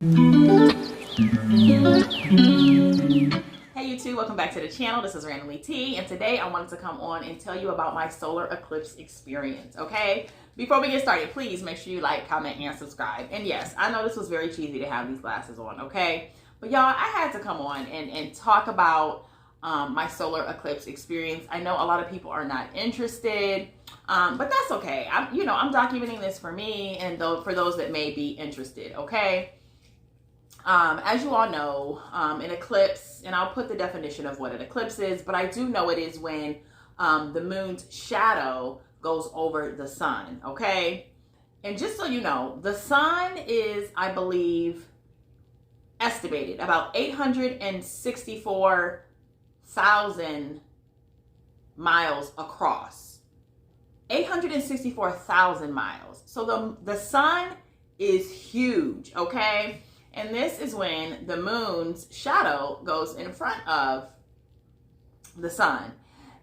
Hey YouTube, welcome back to the channel. This is Randomly T, and today I wanted to come on and tell you about my solar eclipse experience, okay? Before we get started, please make sure you like, comment, and subscribe. And yes, I know this was very cheesy to have these glasses on, okay? But y'all, I had to come on and talk about my solar eclipse experience. I know a lot of people are not interested, but that's okay. I'm documenting this for me and for those that may be interested, okay? As you all know, an eclipse, and I'll put the definition of what an eclipse is, but I do know it is when the moon's shadow goes over the sun, okay? And just so you know, the sun is, I believe, estimated about 864,000 miles across. 864,000 miles. So the sun is huge, okay? And this is when the moon's shadow goes in front of the sun.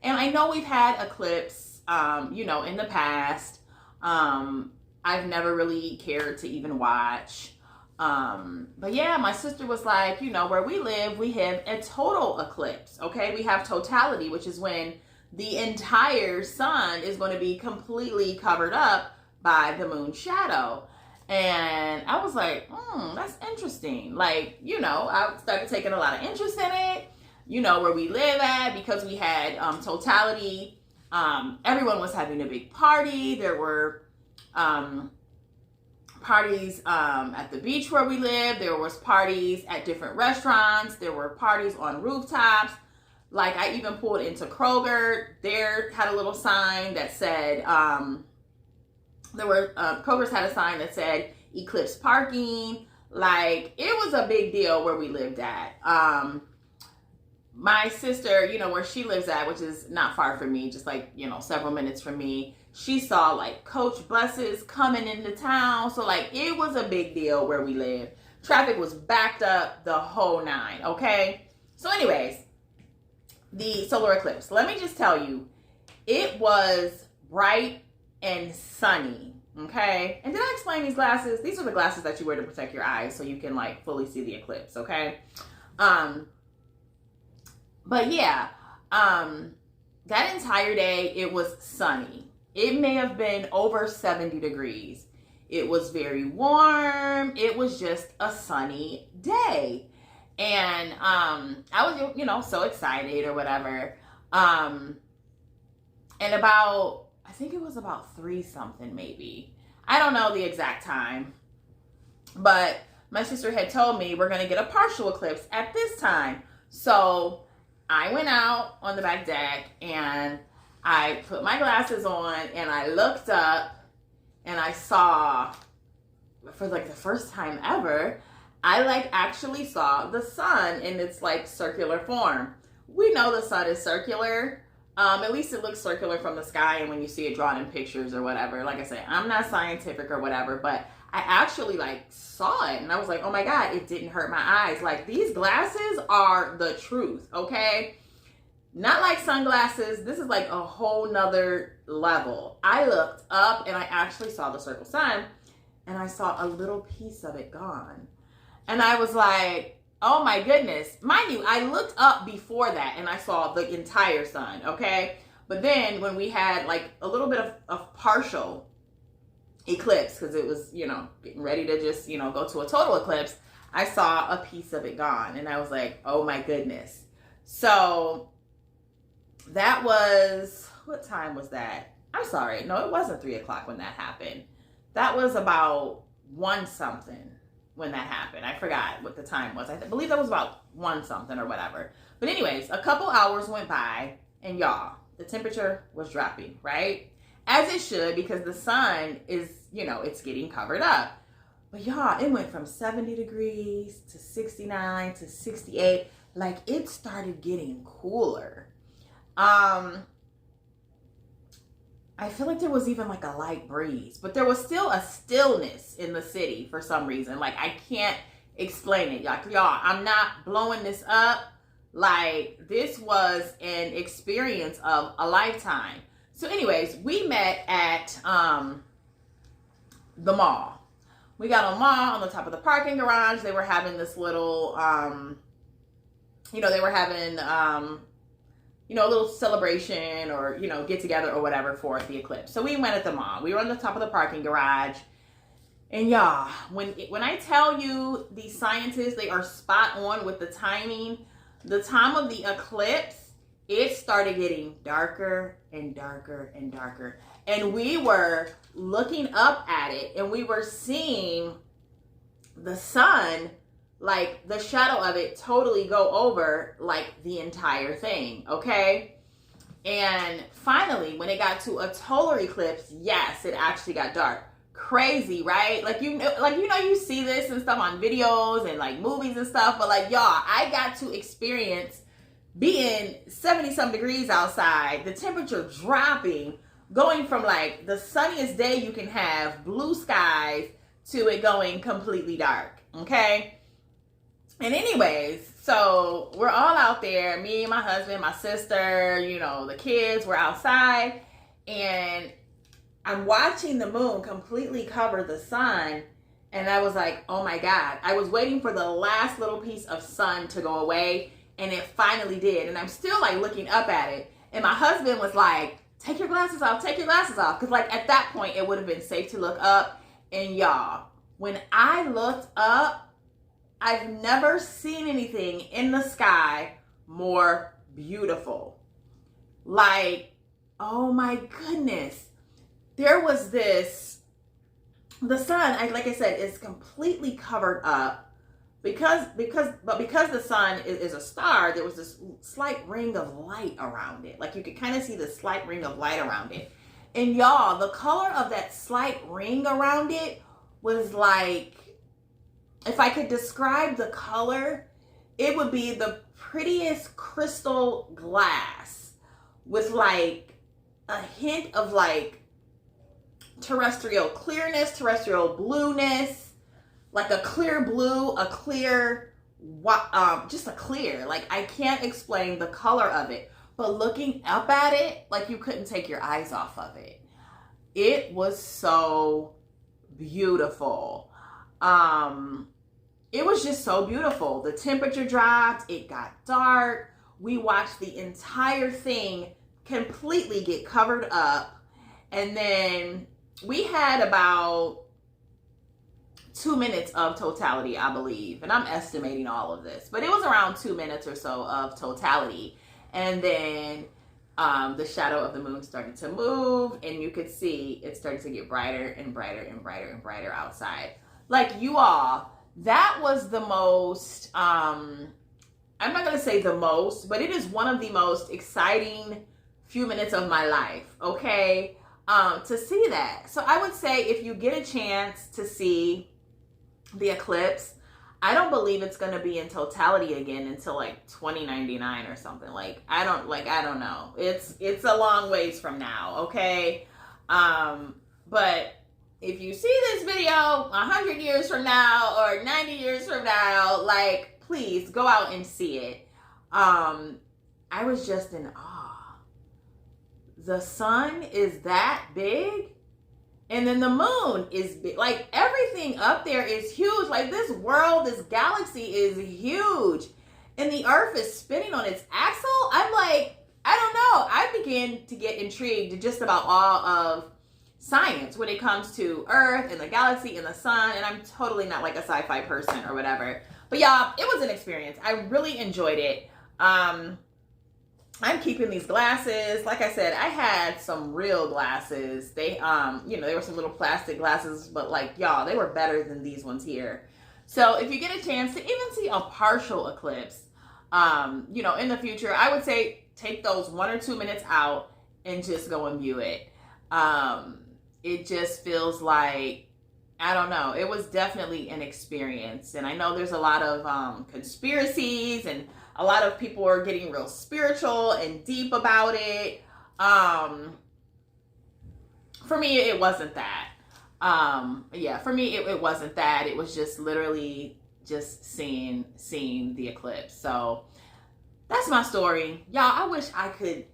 And I know we've had eclipse, in the past. I've never really cared to even watch. But yeah, my sister was like, where we live, we have a total eclipse, okay? We have totality, which is when the entire sun is going to be completely covered up by the moon's shadow. And I was like, that's interesting. Like, I started taking a lot of interest in it, where we live at, because we had totality. Everyone was having a big party. There were parties at the beach where we live. There was parties at different restaurants. There were parties on rooftops. Like, I even pulled into Kroger. There had a little sign that said, Kroger's had a sign that said Eclipse parking. Like, it was a big deal where we lived at. My sister, where she lives at, which is not far from me, just like, several minutes from me, she saw like coach buses coming into town. So like, it was a big deal where we live. Traffic was backed up the whole nine, okay? So anyways, the solar eclipse. Let me just tell you, it was bright and sunny, okay? And did I explain these glasses? These are the glasses that you wear to protect your eyes so you can like fully see the eclipse, okay? But yeah, that entire day it was sunny. It may have been over 70 degrees. It was very warm. It was just a sunny day. And I was, so excited or whatever. And about, I think it was about 3 something maybe. I don't know the exact time. But my sister had told me we're going to get a partial eclipse at this time. So I went out on the back deck and I put my glasses on and I looked up and I saw, for like the first time ever, I like actually saw the sun in its like circular form. We know the sun is circular. At least it looks circular from the sky and when you see it drawn in pictures or whatever. Like I said, I'm not scientific or whatever, but I actually like saw it and I was like, oh my God, it didn't hurt my eyes. Like, these glasses are the truth, okay? Not like sunglasses. This is like a whole nother level. I looked up and I actually saw the circle sun and I saw a little piece of it gone. And I was like, oh my goodness. Mind you, I looked up before that and I saw the entire sun, okay? But then when we had like a little bit of partial eclipse, because it was, getting ready to just, go to a total eclipse, I saw a piece of it gone. And I was like, oh my goodness. So that was, what time was that? I'm sorry. No, it wasn't 3 o'clock when that happened. That was about 1 something when that happened. I forgot what the time was. I believe that was about 1 something or whatever. But anyways, a couple hours went by and y'all, the temperature was dropping, right? As it should, because the sun is, it's getting covered up. But y'all, it went from 70 degrees to 69 to 68. Like, it started getting cooler. I feel like there was even like a light breeze, but there was still a stillness in the city for some reason. Like, I can't explain it. Like, y'all, I'm not blowing this up. Like, this was an experience of a lifetime. So anyways, we met at the mall. We got on the top of the parking garage. They were having this little, they were having, a little celebration or, get together or whatever for the eclipse. So we went at the mall. We were on the top of the parking garage. And y'all, when I tell you these scientists, they are spot on with the timing. The time of the eclipse, it started getting darker and darker and darker. And we were looking up at it and we were seeing the sun, like the shadow of it totally go over like the entire thing, okay? And finally, when it got to a total eclipse, yes, it actually got dark. Crazy, right? You see this and stuff on videos and like movies and stuff, but like, y'all, I got to experience being 70 some degrees outside, the temperature dropping, going from like the sunniest day you can have, blue skies, to it going completely dark, okay? And anyways, so we're all out there, me, my husband, my sister, the kids, we're outside, and I'm watching the moon completely cover the sun, and I was like, oh my God. I was waiting for the last little piece of sun to go away, and it finally did. And I'm still like looking up at it, and my husband was like, take your glasses off, take your glasses off. Because like at that point, it would have been safe to look up. And y'all, when I looked up, I've never seen anything in the sky more beautiful. Like, oh my goodness. There was the sun, like I said, is completely covered up because the sun is a star, there was this slight ring of light around it. Like you could kind of see the slight ring of light around it. And y'all, the color of that slight ring around it was like, if I could describe the color, it would be the prettiest crystal glass with like a hint of like terrestrial clearness, terrestrial blueness, like a clear blue, a clear, just a clear, like I can't explain the color of it, but looking up at it, like you couldn't take your eyes off of it. It was so beautiful. It was just so beautiful. The temperature dropped, it got dark. We watched the entire thing completely get covered up, and then we had about 2 minutes of totality, I believe. And I'm estimating all of this, but it was around 2 minutes or so of totality. And then the shadow of the moon started to move, and you could see it started to get brighter and brighter and brighter and brighter outside. Like, you all, that was the most, I'm not going to say the most, but it is one of the most exciting few minutes of my life, okay? To see that. So I would say if you get a chance to see the eclipse, I don't believe it's going to be in totality again until like 2099 or something. I don't know. It's a long ways from now, okay? But if you see this video 100 years from now or 90 years from now, like, please go out and see it. I was just in awe. The sun is that big, and then the moon is big. Like, everything up there is huge. Like, this world, this galaxy is huge, and the earth is spinning on its axle. I'm like, I don't know. I begin to get intrigued just about all of science when it comes to earth and the galaxy and the sun, and I'm totally not like a sci-fi person or whatever. But y'all, it was an experience. I really enjoyed it. I'm keeping these glasses. Like I said, I had some real glasses. They, they were some little plastic glasses, but like, y'all, they were better than these ones here. So if you get a chance to even see a partial eclipse, in the future, I would say take those 1 or 2 minutes out and just go and view it. It just feels like, I don't know, it was definitely an experience. And I know there's a lot of conspiracies, and a lot of people are getting real spiritual and deep about it. For me, it wasn't that. For me, it wasn't that. It was just literally just seeing the eclipse. So that's my story. Y'all, I wish I could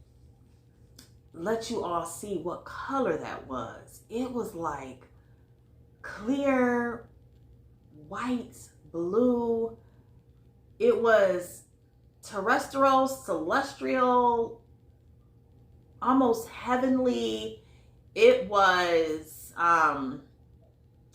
let you all see what color that was. It was like clear white, blue. It was terrestrial, celestial, almost heavenly. It was, I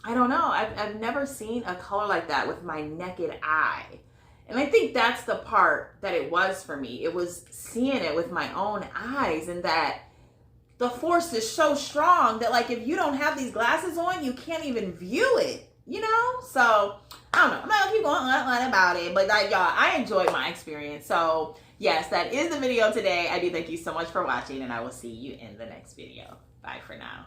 don't know. I've never seen a color like that with my naked eye. And I think that's the part that it was for me. It was seeing it with my own eyes, and that the force is so strong that, like, if you don't have these glasses on, you can't even view it, you know? So, I don't know. I'm not gonna keep going on about it, but like, y'all, I enjoyed my experience. So, yes, that is the video today. I do thank you so much for watching, and I will see you in the next video. Bye for now.